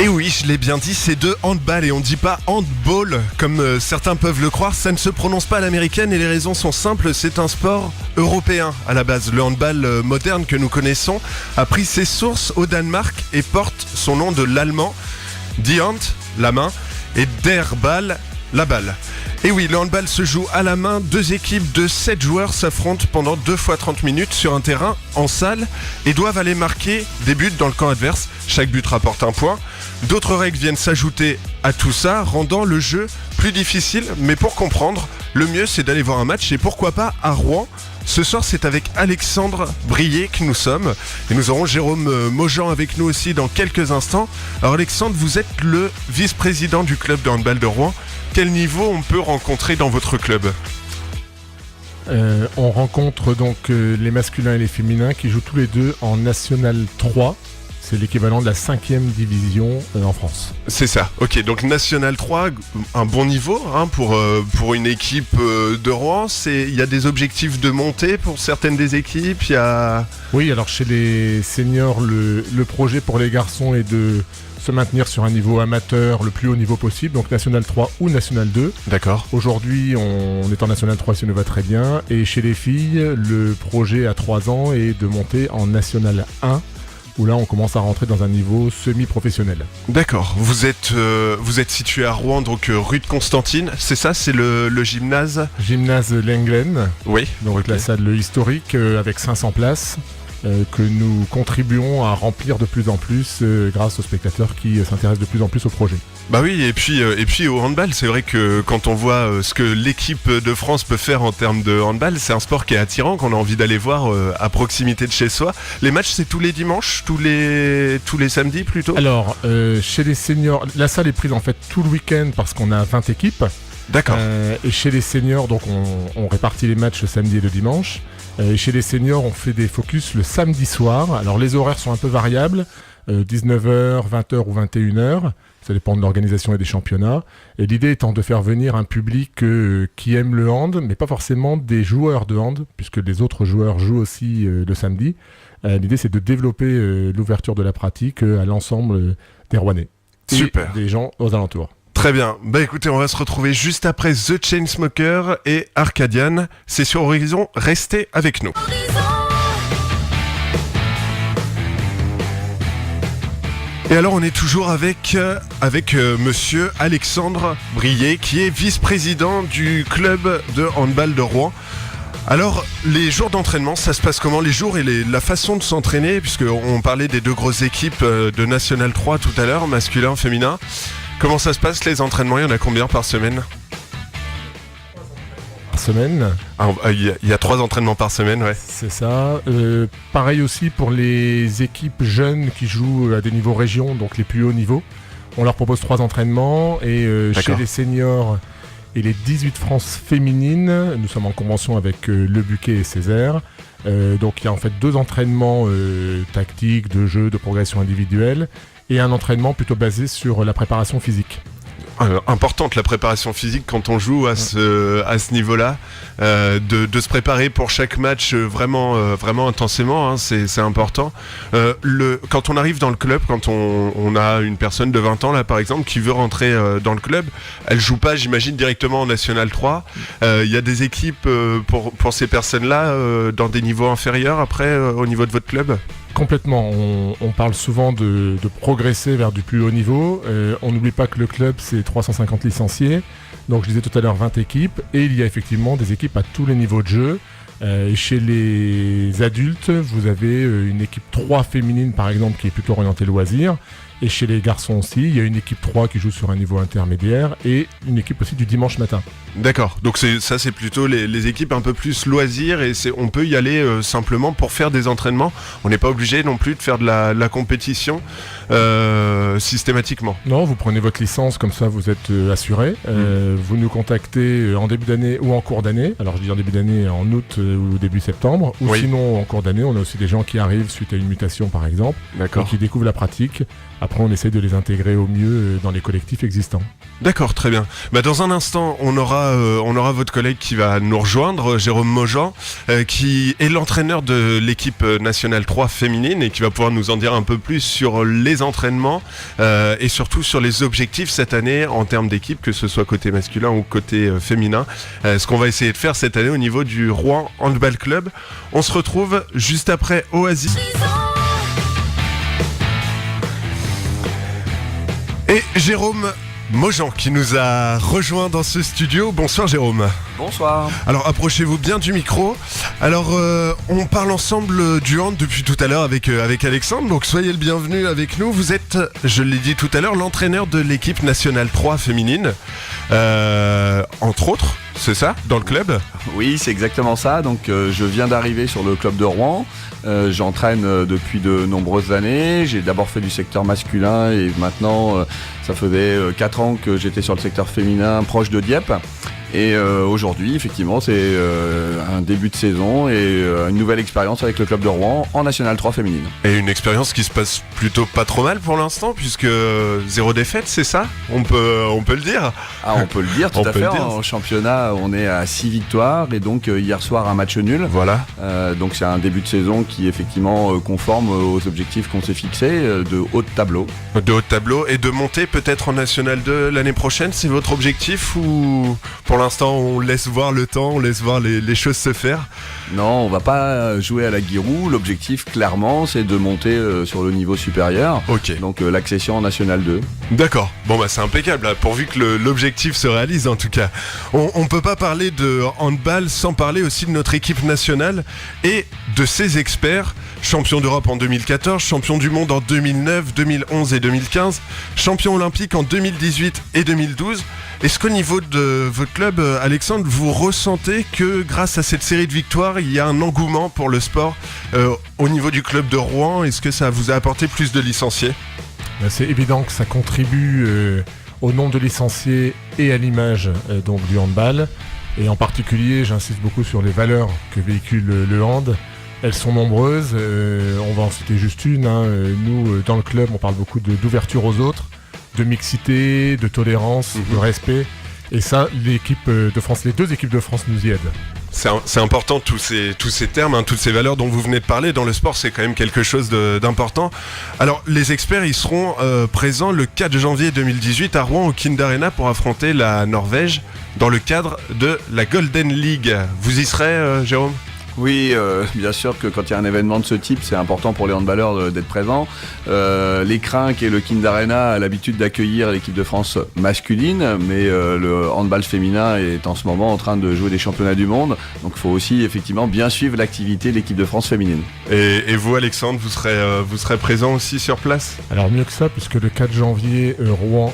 Et oui, je l'ai bien dit, c'est de handball et on ne dit pas handball comme certains peuvent le croire. Ça ne se prononce pas à l'américaine et les raisons sont simples. C'est un sport européen à la base. Le handball moderne que nous connaissons a pris ses sources au Danemark et porte son nom de l'allemand Die Hand, la main, et der Ball, la balle. Et oui, le handball se joue à la main. 2 équipes de 7 joueurs s'affrontent pendant 2 fois 30 minutes sur un terrain en salle et doivent aller marquer des buts dans le camp adverse. Chaque but rapporte un point. D'autres règles viennent s'ajouter à tout ça, rendant le jeu plus difficile. Mais pour comprendre, le mieux c'est d'aller voir un match et pourquoi pas à Rouen. Ce soir, c'est avec Alexandre Brié que nous sommes. Et nous aurons Jérôme Maujean avec nous aussi dans quelques instants. Alors Alexandre, vous êtes le vice-président du club de handball de Rouen. Quel niveau on peut rencontrer dans votre club ? On rencontre donc les masculins et les féminins qui jouent tous les deux en National 3. C'est l'équivalent de la 5e division en France. C'est ça, ok. Donc National 3, un bon niveau hein, pour une équipe de Rouen. Il y a des objectifs de montée pour certaines des équipes. Oui, alors chez les seniors, le projet pour les garçons est de se maintenir sur un niveau amateur le plus haut niveau possible, donc National 3 ou National 2. D'accord. Aujourd'hui, on est en National 3, ça nous va très bien. Et chez les filles, le projet à 3 ans est de monter en National 1, où là, on commence à rentrer dans un niveau semi-professionnel. D'accord. Vous êtes situé à Rouen, donc rue de Constantine, c'est ça ? C'est le gymnase ? Gymnase Lenglen. Oui. Donc okay. La salle historique avec 500 places. Que nous contribuons à remplir de plus en plus grâce aux spectateurs qui s'intéressent de plus en plus au projet. Bah oui, et puis au handball, c'est vrai que quand on voit ce que l'équipe de France peut faire en termes de handball, c'est un sport qui est attirant, qu'on a envie d'aller voir à proximité de chez soi. Les matchs, c'est tous les dimanches, tous les samedis plutôt ? Alors, chez les seniors, la salle est prise en fait tout le week-end parce qu'on a 20 équipes. D'accord. Et chez les seniors, donc on répartit les matchs le samedi et le dimanche. Et chez les seniors, on fait des focus le samedi soir. Alors les horaires sont un peu variables, 19h, 20h ou 21h. Ça dépend de l'organisation et des championnats. Et l'idée étant de faire venir un public qui aime le hand, mais pas forcément des joueurs de hand, puisque les autres joueurs jouent aussi le samedi. L'idée, c'est de développer l'ouverture de la pratique à l'ensemble des Rouennais. Super. Et des gens aux alentours. Très bien. Bah écoutez, on va se retrouver juste après The Chainsmokers et Arcadian. C'est sur Horizon. Restez avec nous. Et alors on est toujours avec monsieur Alexandre Brié qui est vice-président du club de handball de Rouen. Alors les jours d'entraînement, ça se passe comment ? Les jours et la façon de s'entraîner, puisqu'on parlait des 2 grosses équipes de National 3 tout à l'heure, masculin, féminin. Comment ça se passe les entraînements ? Il y en a combien par semaine ? Par semaine ? Il y a 3 entraînements par semaine, ouais. C'est ça. Pareil aussi pour les équipes jeunes qui jouent à des niveaux régions, donc les plus hauts niveaux. On leur propose 3 entraînements et chez les seniors et les 18 France féminines, nous sommes en convention avec Le Buquet et Césaire. Donc il y a en fait 2 entraînements tactiques, de jeu, de progression individuelle et un entraînement plutôt basé sur la préparation physique. Importante la préparation physique quand on joue à ce niveau-là, de se préparer pour chaque match vraiment intensément, hein, c'est important. Quand on arrive dans le club, quand on a une personne de 20 ans là par exemple qui veut rentrer dans le club, elle joue pas j'imagine directement en National 3. Il y a des équipes pour ces personnes-là dans des niveaux inférieurs après au niveau de votre club ? Complètement, on parle souvent de progresser vers du plus haut niveau. On n'oublie pas que le club c'est 350 licenciés, donc je disais tout à l'heure 20 équipes, et il y a effectivement des équipes à tous les niveaux de jeu. Et chez les adultes, vous avez une équipe 3 féminine par exemple qui est plutôt orientée loisirs, et chez les garçons aussi, il y a une équipe 3 qui joue sur un niveau intermédiaire, et une équipe aussi du dimanche matin. D'accord, donc c'est plutôt les équipes un peu plus loisirs et on peut y aller simplement pour faire des entraînements. On n'est pas obligé non plus de faire de la compétition systématiquement. Non, vous prenez votre licence, comme ça vous êtes assuré. Vous nous contactez en début d'année ou en cours d'année. Alors je dis en début d'année en août ou début septembre. Ou oui. Sinon en cours d'année, on a aussi des gens qui arrivent suite à une mutation par exemple. D'accord. Et qui découvrent la pratique Après, on essaye de les intégrer au mieux dans les collectifs existants. D'accord, très bien. Dans un instant, on aura votre collègue qui va nous rejoindre, Jérôme Maujean, qui est l'entraîneur de l'équipe nationale 3 féminine et qui va pouvoir nous en dire un peu plus sur les entraînements et surtout sur les objectifs cette année en termes d'équipe, que ce soit côté masculin ou côté féminin. Ce qu'on va essayer de faire cette année au niveau du Rouen Handball Club. On se retrouve juste après Oasis. Et Jérôme Maujean qui nous a rejoint dans ce studio. Bonsoir Jérôme. Bonsoir. Alors approchez-vous bien du micro. Alors on parle ensemble du hand depuis tout à l'heure avec Alexandre, donc soyez le bienvenu avec nous. Vous êtes, je l'ai dit tout à l'heure, l'entraîneur de l'équipe nationale 3 féminine, entre autres, c'est ça, dans le club ? Oui, c'est exactement ça. Donc je viens d'arriver sur le club de Rouen. J'entraîne depuis de nombreuses années. J'ai d'abord fait du secteur masculin et maintenant ça faisait 4 ans que j'étais sur le secteur féminin proche de Dieppe. Et aujourd'hui, effectivement, c'est un début de saison et une nouvelle expérience avec le club de Rouen en National 3 féminine. Et une expérience qui se passe plutôt pas trop mal pour l'instant, puisque 0 défaite, c'est ça ? On peut le dire ? Ah, on peut le dire, tout à fait. En championnat, on est à 6 victoires et donc hier soir, un match nul. Voilà. Donc c'est un début de saison qui est effectivement conforme aux objectifs qu'on s'est fixés, de haut de tableau. De haut de tableau et de monter peut-être en National 2 l'année prochaine, c'est votre objectif ou pour l'instant on laisse voir le temps, on laisse voir les choses se faire ? Non, on va pas jouer à la Guirou. L'objectif clairement c'est de monter sur le niveau supérieur. Ok. Donc l'accession en National 2. D'accord, bon c'est impeccable là, pourvu que l'objectif se réalise en tout cas. On peut pas parler de handball sans parler aussi de notre équipe nationale et de ses experts. Champion d'Europe en 2014, champion du monde en 2009, 2011 et 2015, champion olympique en 2018 et 2012. Est-ce qu'au niveau de votre club, Alexandre, vous ressentez que grâce à cette série de victoires, il y a un engouement pour le sport au niveau du club de Rouen ? Est-ce que ça vous a apporté plus de licenciés ? C'est évident que ça contribue au nombre de licenciés et à l'image donc du handball. Et en particulier, j'insiste beaucoup sur les valeurs que véhicule le hand. Elles sont nombreuses, on va en citer juste une. Nous, dans le club, on parle beaucoup d'ouverture aux autres, de mixité, de tolérance, de respect. Et ça, l'équipe de France, les 2 équipes de France nous y aident. C'est important tous ces termes, toutes ces valeurs dont vous venez de parler. Dans le sport, c'est quand même quelque chose d'important. Alors, les experts, ils seront présents le 4 janvier 2018 à Rouen au Kind Arena pour affronter la Norvège dans le cadre de la Golden League. Vous y serez, Jérôme ? Oui, bien sûr que quand il y a un événement de ce type, c'est important pour les handballeurs d'être présents. Les Crinques et le Kind Arena a l'habitude d'accueillir l'équipe de France masculine, mais le handball féminin est en ce moment en train de jouer des championnats du monde. Donc il faut aussi effectivement bien suivre l'activité de l'équipe de France féminine. Et vous, Alexandre, vous serez présent aussi sur place ? Alors mieux que ça, puisque le 4 janvier, Rouen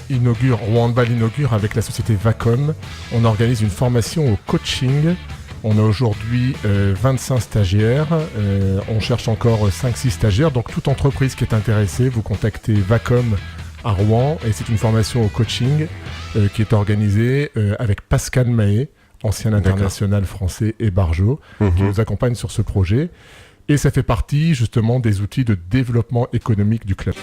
Handball inaugure avec la société Vacom. On organise une formation au coaching. On a aujourd'hui 25 stagiaires, on cherche encore 5-6 stagiaires, donc toute entreprise qui est intéressée, vous contactez Vacom à Rouen et c'est une formation au coaching qui est organisée avec Pascal Mahé, ancien international français et Barjot, qui nous accompagne sur ce projet et ça fait partie justement des outils de développement économique du club.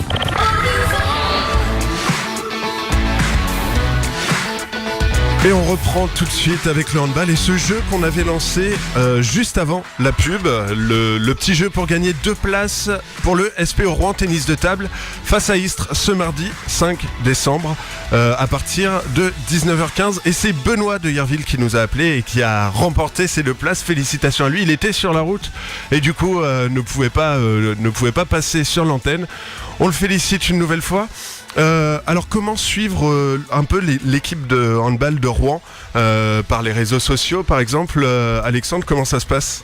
Et on reprend tout de suite avec le handball et ce jeu qu'on avait lancé juste avant la pub, le petit jeu pour gagner 2 places pour le SPO Rouen tennis de table face à Istres ce mardi 5 décembre à partir de 19h15 et c'est Benoît de Yerville qui nous a appelé et qui a remporté ces 2 places. Félicitations à lui, il était sur la route et du coup ne pouvait pas passer sur l'antenne. On le félicite une nouvelle fois. Alors comment suivre un peu l'équipe de handball de Rouen par les réseaux sociaux par exemple, Alexandre, comment ça se passe ?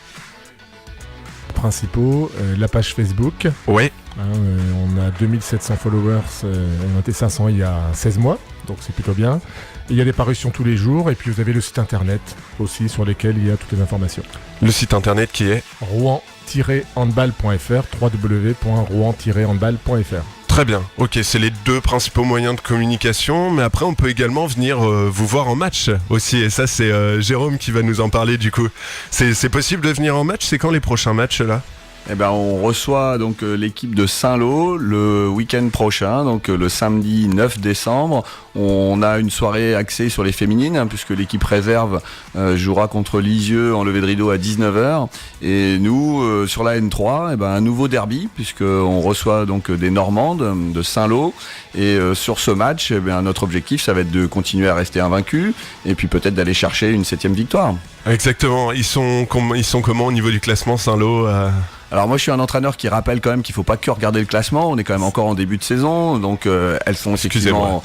Principaux, la page Facebook. Ouais. On a 2700 followers, on était 500 il y a 16 mois, donc c'est plutôt bien. Et il y a des parutions tous les jours et puis vous avez le site internet aussi sur lequel il y a toutes les informations. Le site internet qui est rouen-handball.fr, www.rouen-handball.fr. Très bien, ok, c'est les 2 principaux moyens de communication, mais après on peut également venir vous voir en match aussi, et ça c'est Jérôme qui va nous en parler du coup. C'est possible de venir en match, c'est quand les prochains matchs là ? On reçoit donc l'équipe de Saint-Lô le week-end prochain, donc le samedi 9 décembre. On a une soirée axée sur les féminines, puisque l'équipe réserve jouera contre Lisieux en levée de rideau à 19h. Et nous, sur la N3, un nouveau derby, puisqu'on reçoit donc des Normandes de Saint-Lô. Et sur ce match, notre objectif, ça va être de continuer à rester invaincus, et puis peut-être d'aller chercher une 7e victoire. Exactement. Ils sont comment au niveau du classement, Saint-Lô Alors moi je suis un entraîneur qui rappelle quand même qu'il faut pas que regarder le classement, on est quand même encore en début de saison, donc elles sont effectivement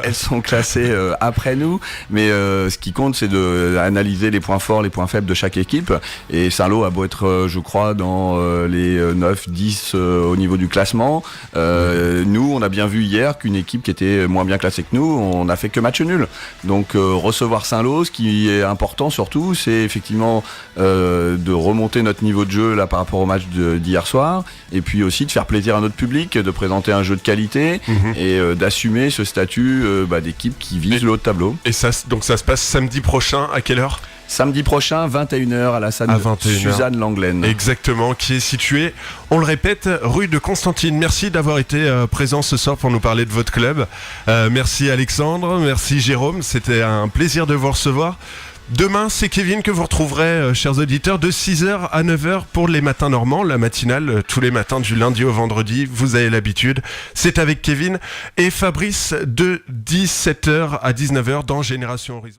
elles sont classées après nous, mais ce qui compte c'est d'analyser les points forts, les points faibles de chaque équipe, et Saint-Lô a beau être je crois dans les 9-10 au niveau du classement, nous on a bien vu hier qu'une équipe qui était moins bien classée que nous, on a fait que match nul, donc recevoir Saint-Lô, ce qui est important surtout c'est effectivement de remonter notre niveau de jeu là par rapport au match d'hier soir, et puis aussi de faire plaisir à notre public, de présenter un jeu de qualité et d'assumer ce statut d'équipe qui vise le haut de tableau. Et ça se passe samedi prochain, à quelle heure ? Samedi prochain, 21h à la salle Suzanne Langlaine. Exactement, qui est située, on le répète, rue de Constantine. Merci d'avoir été présent ce soir pour nous parler de votre club. Merci Alexandre, merci Jérôme, c'était un plaisir de vous recevoir. Demain, c'est Kevin que vous retrouverez, chers auditeurs, de 6h à 9h pour les matins normands, la matinale, tous les matins du lundi au vendredi, vous avez l'habitude. C'est avec Kevin et Fabrice de 17h à 19h dans Génération Horizon.